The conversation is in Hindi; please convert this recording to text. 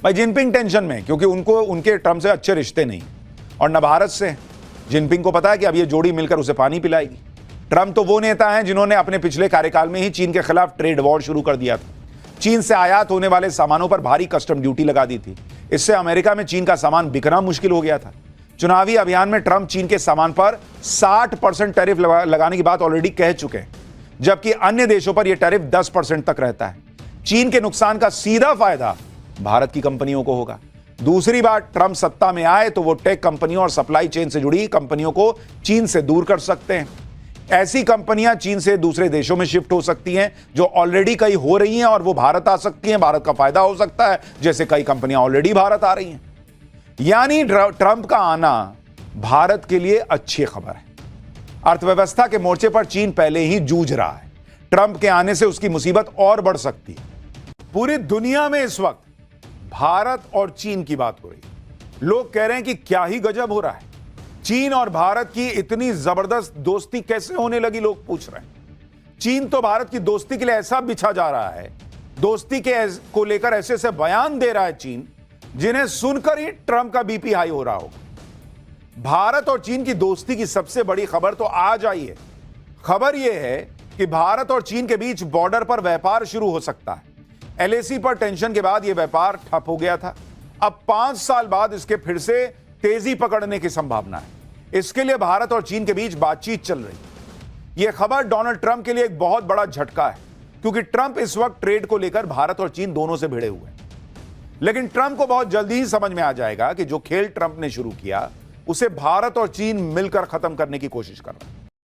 भाई जिनपिंग टेंशन में, क्योंकि उनको उनके ट्रंप से अच्छे रिश्ते नहीं और न भारत से। जिनपिंग को पता है कि अब ये जोड़ी मिलकर उसे पानी पिलाएगी। ट्रंप तो वो नेता हैं जिन्होंने अपने पिछले कार्यकाल में ही चीन के खिलाफ ट्रेड वॉर शुरू कर दिया था। चीन से आयात होने वाले सामानों पर भारी कस्टम ड्यूटी लगा दी थी। इससे अमेरिका में चीन का सामान बिकना मुश्किल हो गया था। चुनावी अभियान में ट्रंप चीन के सामान पर 60% टैरिफ लगाने की बात ऑलरेडी कह चुके हैं, जबकि अन्य देशों पर यह टैरिफ 10% तक रहता है। चीन के नुकसान का सीधा फायदा भारत की कंपनियों को होगा। दूसरी बात, ट्रंप सत्ता में आए तो वो टेक कंपनियों और सप्लाई चेन से जुड़ी कंपनियों को चीन से दूर कर सकते हैं। ऐसी कंपनियां चीन से दूसरे देशों में शिफ्ट हो सकती हैं जो ऑलरेडी कई हो रही हैं, और वो भारत आ सकती हैं। भारत का फायदा हो सकता है, जैसे कई कंपनियां ऑलरेडी भारत आ रही हैं। यानी ट्रंप का आना भारत के लिए अच्छी खबर है। अर्थव्यवस्था के मोर्चे पर चीन पहले ही जूझ रहा है। ट्रंप के आने से उसकी मुसीबत और बढ़ सकती है। पूरी दुनिया में इस वक्त भारत और चीन की बात हो रही है। लोग कह रहे हैं कि क्या ही गजब हो रहा है, चीन और भारत की इतनी जबरदस्त दोस्ती कैसे होने लगी, लोग पूछ रहे हैं। चीन तो भारत की दोस्ती के लिए ऐसा बिछा जा रहा है, दोस्ती को लेकर ऐसे ऐसे बयान दे रहा है चीन, जिन्हें सुनकर ही ट्रंप का बीपी हाई हो रहा होगा। भारत और चीन की दोस्ती की सबसे बड़ी खबर तो आज आई है। खबर यह है कि भारत और चीन के बीच बॉर्डर पर व्यापार शुरू हो सकता है। एलएसी पर टेंशन के बाद यह व्यापार ठप हो गया था। अब 5 साल बाद इसके फिर से तेजी पकड़ने की संभावना है। इसके लिए भारत और चीन के बीच बातचीत चल रही है। यह खबर डोनाल्ड ट्रंप के लिए एक बहुत बड़ा झटका है, क्योंकि ट्रंप इस वक्त ट्रेड को लेकर भारत और चीन दोनों से भिड़े हुए हैं। लेकिन ट्रंप को बहुत जल्दी ही समझ में आ जाएगा कि जो खेल ट्रंप ने शुरू किया उसे भारत और चीन मिलकर खत्म करने की कोशिश कर रहे हैं।